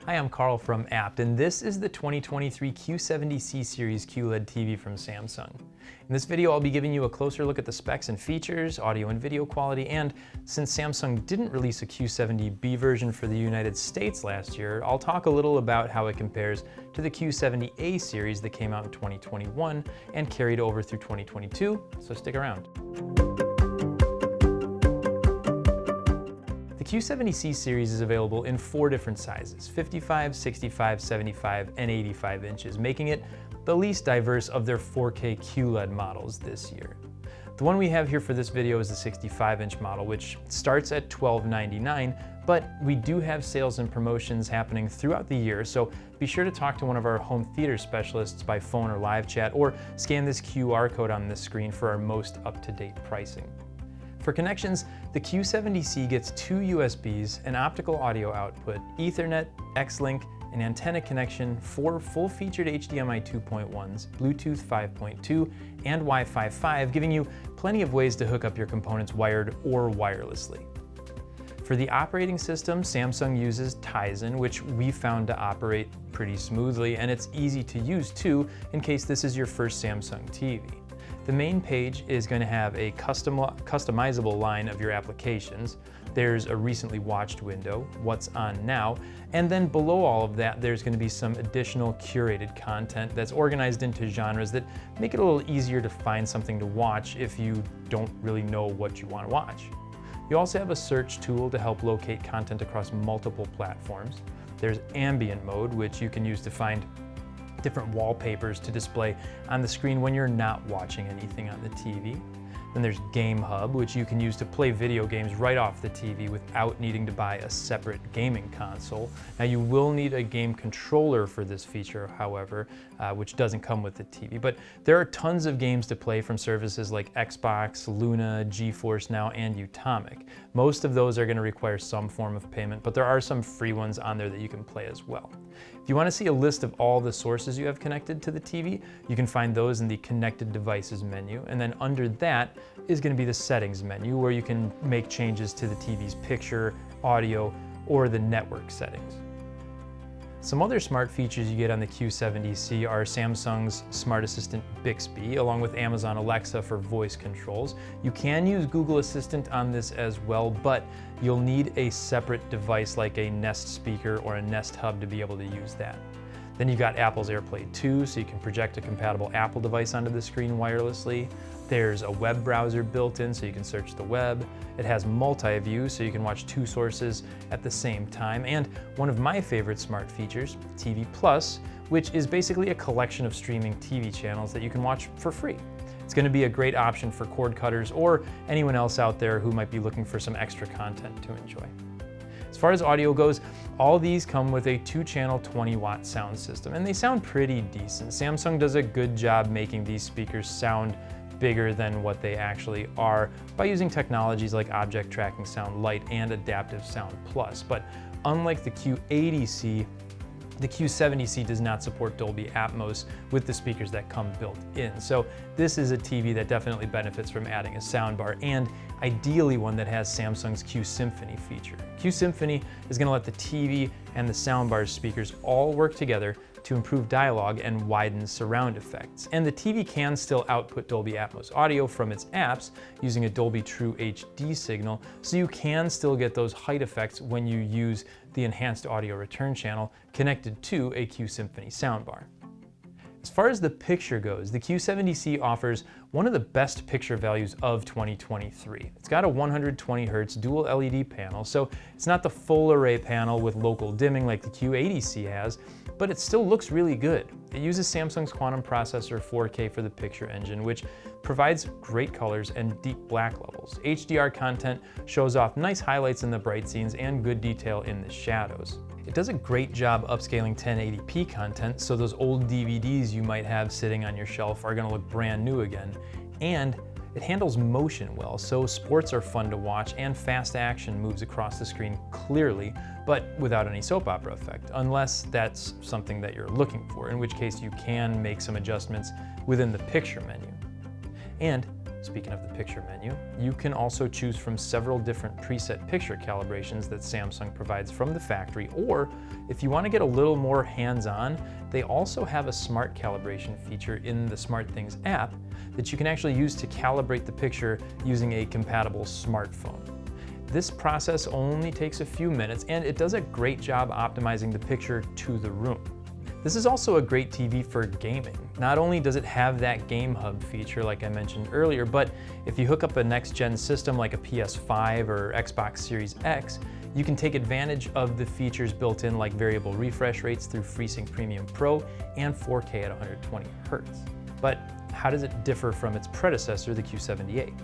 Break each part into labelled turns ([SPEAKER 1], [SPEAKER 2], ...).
[SPEAKER 1] Hi, I'm Carl from Apt, and this is the 2023 Q70C series QLED TV from Samsung. In this video, I'll be giving you a closer look at the specs and features, audio and video quality, and since Samsung didn't release a Q70B version for the United States last year, I'll talk a little about how it compares to the Q70A series that came out in 2021 and carried over through 2022, so stick around. The Q70C series is available in 4 different sizes: 55, 65, 75, and 85 inches, making it the least diverse of their 4K QLED models this year. The one we have here for this video is the 65-inch model, which starts at $1299, but we do have sales and promotions happening throughout the year, so be sure to talk to one of our home theater specialists by phone or live chat, or scan this QR code on this screen for our most up-to-date pricing. For connections, the Q70C gets 2 USBs, an optical audio output, Ethernet, X-Link, an antenna connection, 4 full-featured HDMI 2.1s, Bluetooth 5.2, and Wi-Fi 5, giving you plenty of ways to hook up your components wired or wirelessly. For the operating system, Samsung uses Tizen, which we found to operate pretty smoothly, and it's easy to use too in case this is your first Samsung TV. The main page is going to have a customizable line of your applications. There's a recently watched window, what's on now, and then below all of that there's going to be some additional curated content that's organized into genres that make it a little easier to find something to watch if you don't really know what you want to watch. You also have a search tool to help locate content across multiple platforms. There's ambient mode, which you can use to find different wallpapers to display on the screen when you're not watching anything on the TV. Then there's Game Hub, which you can use to play video games right off the TV without needing to buy a separate gaming console. Now you will need a game controller for this feature, however, which doesn't come with the TV. But there are tons of games to play from services like Xbox, Luna, GeForce Now, and Utomic. Most of those are going to require some form of payment, but there are some free ones on there that you can play as well. If you want to see a list of all the sources you have connected to the TV, you can find those in the Connected Devices menu, and then under that is going to be the Settings menu, where you can make changes to the TV's picture, audio, or the network settings. Some other smart features you get on the Q70C are Samsung's Smart Assistant Bixby, along with Amazon Alexa for voice controls. You can use Google Assistant on this as well, but you'll need a separate device like a Nest speaker or a Nest Hub to be able to use that. Then you've got Apple's AirPlay 2, so you can project a compatible Apple device onto the screen wirelessly. There's a web browser built in, so you can search the web. It has multi-view, so you can watch 2 sources at the same time. And one of my favorite smart features, TV Plus, which is basically a collection of streaming TV channels that you can watch for free. It's going to be a great option for cord cutters or anyone else out there who might be looking for some extra content to enjoy. As far as audio goes, all these come with a 2-channel 20-watt sound system, and they sound pretty decent. Samsung does a good job making these speakers sound bigger than what they actually are by using technologies like Object Tracking Sound Lite and Adaptive Sound Plus. But unlike the Q80C, the Q70C does not support Dolby Atmos with the speakers that come built in. So this is a TV that definitely benefits from adding a soundbar, and ideally one that has Samsung's Q Symphony feature. Q Symphony is going to let the TV and the soundbar's speakers all work together to improve dialogue and widen surround effects. And the TV can still output Dolby Atmos audio from its apps using a Dolby True HD signal, so you can still get those height effects when you use the enhanced audio return channel connected to a Q Symphony soundbar. As far as the picture goes, the Q70C offers one of the best picture values of 2023. It's got a 120Hz dual LED panel, so it's not the full array panel with local dimming like the Q80C has, but it still looks really good. It uses Samsung's quantum processor 4K for the picture engine, which provides great colors and deep black levels. HDR content shows off nice highlights in the bright scenes and good detail in the shadows. It does a great job upscaling 1080p content, so those old DVDs you might have sitting on your shelf are going to look brand new again. And it handles motion well, so sports are fun to watch and fast action moves across the screen clearly, but without any soap opera effect, unless that's something that you're looking for, in which case you can make some adjustments within the picture menu. And Speaking of the picture menu, you can also choose from several different preset picture calibrations that Samsung provides from the factory, or if you want to get a little more hands-on, they also have a smart calibration feature in the SmartThings app that you can actually use to calibrate the picture using a compatible smartphone. This process only takes a few minutes, and it does a great job optimizing the picture to the room. This is also a great TV for gaming. Not only does it have that Game Hub feature like I mentioned earlier, but if you hook up a next-gen system like a PS5 or Xbox Series X, you can take advantage of the features built in like variable refresh rates through FreeSync Premium Pro and 4K at 120 Hz. But how does it differ from its predecessor, the Q70A?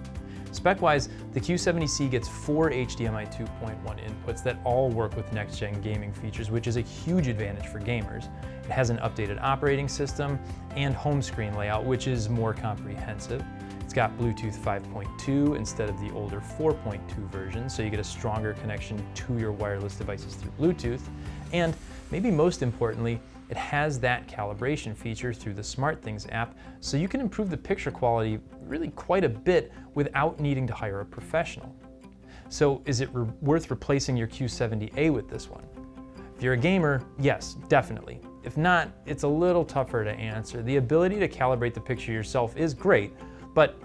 [SPEAKER 1] Spec-wise, the Q70C gets 4 HDMI 2.1 inputs that all work with next-gen gaming features, which is a huge advantage for gamers. It has an updated operating system and home screen layout, which is more comprehensive. It's got Bluetooth 5.2 instead of the older 4.2 version, so you get a stronger connection to your wireless devices through Bluetooth. And maybe most importantly, it has that calibration feature through the SmartThings app, so you can improve the picture quality really quite a bit without needing to hire a professional. So is it worth replacing your Q70A with this one? If you're a gamer, yes, definitely. If not, it's a little tougher to answer. The ability to calibrate the picture yourself is great, but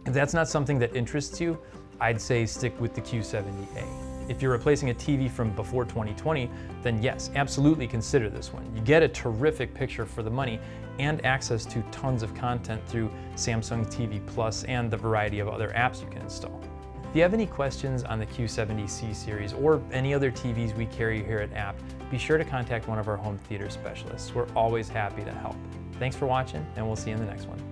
[SPEAKER 1] if that's not something that interests you, I'd say stick with the Q70A. If you're replacing a TV from before 2020, then yes, absolutely consider this one. You get a terrific picture for the money and access to tons of content through Samsung TV Plus and the variety of other apps you can install. If you have any questions on the Q70C series or any other TVs we carry here at App, be sure to contact one of our home theater specialists. We're always happy to help. Thanks for watching, and we'll see you in the next one.